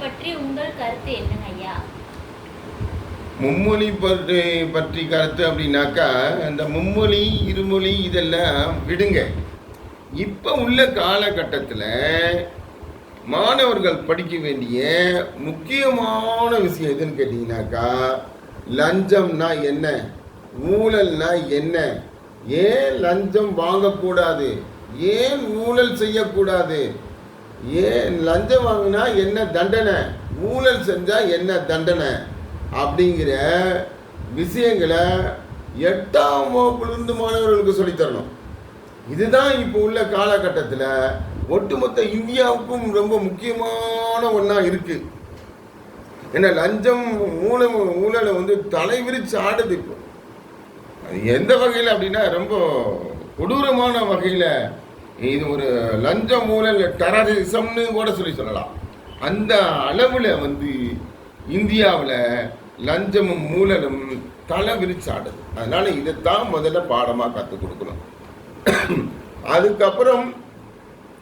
பற்றி உங்கள் கருத்து என்னங்க ஐயா? மும்மொழி பற்றி கருத்து அப்படின்னாக்கா, இந்த மும்மொழி இருமொழி இதெல்லாம் விடுங்க. இப்போ உள்ள காலகட்டத்தில் மாணவர்கள் படிக்க வேண்டிய முக்கியமான விஷயம் எதுன்னு கேட்டிங்கனாக்கா, லஞ்சம்னா என்ன, ஊழல்னா என்ன, ஏன் லஞ்சம் வாங்கக்கூடாது, ஏன் ஊழல் செய்யக்கூடாது, ஏன் லஞ்சம் வாங்கினா என்ன தண்டனை, ஊழல் செஞ்சால் என்ன தண்டனை அப்படிங்கிற விஷயங்களை 8ஆம் வகுப்பிலிருந்து மாணவர்களுக்கு சொல்லித்தரணும். இதுதான் இப்போ உள்ள காலகட்டத்தில் ஒட்டுமொத்த இந்தியாவுக்கும் ரொம்ப முக்கியமான ஒன்றா இருக்கு. ஏன்னா லஞ்சம் ஊழலை வந்து தலைவிரிச்சு ஆடுது. இப்போ அது எந்த வகையில் அப்படின்னா ரொம்ப கொடூரமான வகையில் இது ஒரு லஞ்சம் ஊழல் டெரரிசம்னு கூட சொல்லலாம். அந்த அளவில் வந்து இந்தியாவில் லஞ்சமும் ஊழலும் தலை விரிச்சாடுது. அதனால இதைத்தான் முதல்ல பாடமாக கற்றுக் கொடுக்கணும். அதுக்கப்புறம்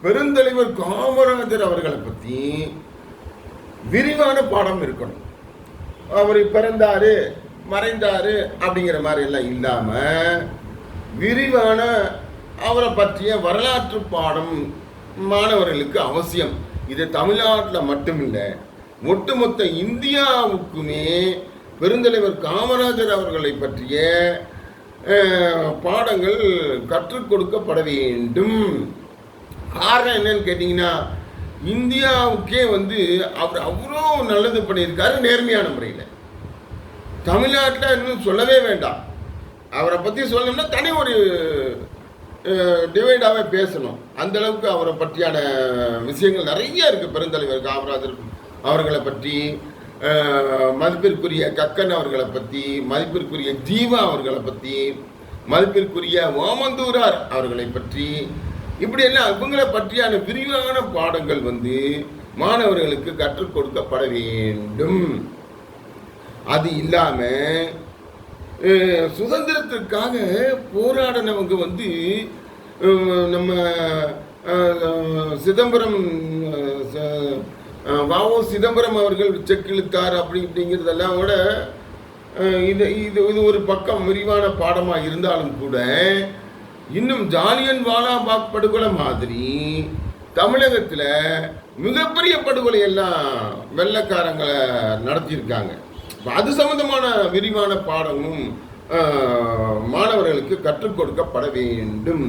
பெருந்தலைவர் காமராஜர் அவர்களை பற்றி விரிவான பாடம் இருக்கணும். அவர் பிறந்தாரு மறைந்தாரு அப்படிங்கிற மாதிரி எல்லாம் இல்லாம விரிவான அவரை பற்றிய வரலாற்று பாடம் மாணவர்களுக்கு அவசியம். இது தமிழ்நாட்டில் மட்டுமில்லை, ஒட்டுமொத்த இந்தியாவுக்குமே பெருந்தலைவர் காமராஜர் அவர்களை பற்றிய பாடங்கள் கற்றுக் கொடுக்கப்பட வேண்டும். காரணம் என்னன்னு கேட்டிங்கன்னா, இந்தியாவுக்கே வந்து அவர் அவ்வளோ நல்லது பண்ணியிருக்காரு நேர்மையான முறையில். தமிழ்நாட்டில் இன்னும் சொல்லவே வேண்டாம். அவரை பற்றி சொல்லணும்னா தனி ஒரு டிவைடாகவே பேசணும். அந்த அளவுக்கு அவரை பற்றியான விஷயங்கள் நிறைய இருக்குது. பெருந்தலைவர் காமராஜர் அவர்களை பற்றி, மதிப்பிற்குரிய கக்கன் அவர்களை பற்றி, மதிப்பிற்குரிய ஜீவா அவர்களை பற்றி, மதிப்பிற்குரிய ஓமந்தூரார் அவர்களை பற்றி, இப்படியெல்லாம் இவங்களை பற்றியான விரிவான பாடங்கள் வந்து மாணவர்களுக்கு கற்றுக் கொடுக்கப்பட வேண்டும். அது இல்லாமல் சுதந்திரத்திற்காக போராடினவங்க வந்து நம்ம சிதம்பரம் வ.உ. சிதம்பரம் அவர்கள் செக் இழுத்தார் அப்படிங்கிறதெல்லாம் கூட இது ஒரு பக்கம் விரிவான பாடமாக இருந்தாலும் கூட, இன்னும் ஜாலியன் வாலாபாக் படுகொலை மாதிரி தமிழகத்தில் மிகப்பெரிய படுகொலை எல்லாம் வெள்ளைக்காரங்களை நடத்தியிருக்காங்க. அது சம்பந்தமான விரிவான பாடமும் மாணவர்களுக்கு கற்றுக் கொடுக்கப்பட வேண்டும்.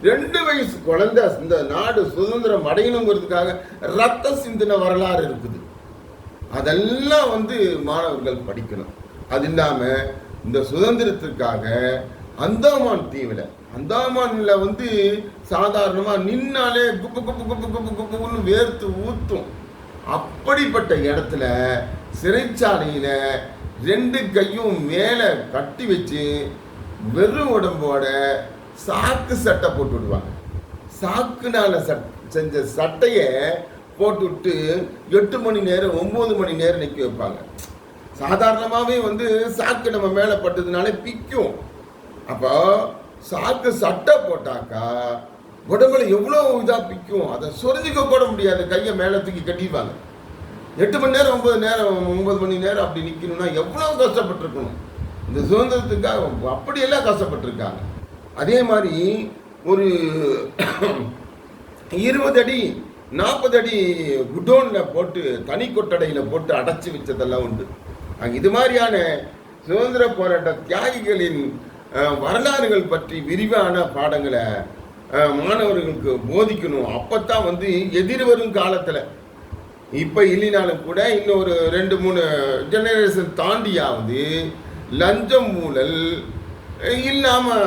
2 வயசு குழந்தை இந்த நாடு சுதந்திரம் அடையணுங்கிறதுக்காக ரத்த சிந்தின வரலாறு இருக்குது. அதெல்லாம் வந்து மாணவர்கள் படிக்கணும். அது இல்லாமல் இந்த சுதந்திரத்திற்காக அந்தமான் தீவில், அந்தமானில் வந்து சாதாரணமாக நின்னாலே குப்பு குப்பு குப்பு குப்பு குப்புன்னு வேர்த்து ஊற்றும். அப்படிப்பட்ட இடத்துல சிறைச்சாலையில் 2 கையும் மேலே கட்டி வச்சு வெறும் உடம்போட சாக்கு சட்டை போட்டு விடுவாங்க. சாக்குனால செஞ்ச சட்டையை போட்டு விட்டு 8 மணி நேரம் 9 மணி நேரம் நிற்க வைப்பாங்க. சாதாரணமாகவே வந்து சாக்கு நம்ம மேலே பட்டதுனால பிக்கும். அப்போ சாக்கு சட்டை போட்டாக்கா உடம்புல எவ்வளோ இதாக பிக்கும். அதை சொரிஞ்சிக்க கூட முடியாது. கையை மேலே தூக்கி கட்டிடுவாங்க. 8 மணி நேரம் 9 மணி நேரம் அப்படி நிற்கணும்னா எவ்வளோ கஷ்டப்பட்டுருக்கணும். இந்த சுதந்திரத்துக்காக அப்படியெல்லாம் கஷ்டப்பட்டுருக்காங்க. அதே மாதிரி ஒரு 20 அடி 40 அடி குடோனில் போட்டு தனி கொட்டடையில் போட்டு அடைச்சி வச்சதெல்லாம் உண்டு. இது மாதிரியான சுதந்திர போராட்ட தியாகிகளின் வரலாறுகள் பற்றி விரிவான பாடங்களை மாணவர்களுக்கு போதிக்கணும். அப்போத்தான் வந்து எதிர்வரும் காலத்தில், இப்போ இல்லைனாலும் கூட இன்னொரு 2-3 ஜெனரேஷன் தாண்டியாவது லஞ்சம் ஊழல் இல்லாமல்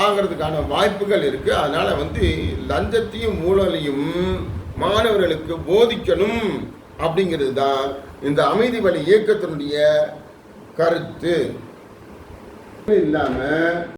ஆகிறதுக்கான வாய்ப்புகள் இருக்குது. அதனால் வந்து லஞ்சத்தையும் ஊழலையும் மாணவர்களுக்கு போதிக்கணும் அப்படிங்கிறது தான் இந்த அமைதி வழி இயக்கத்தினுடைய கருத்து. இல்லாமல்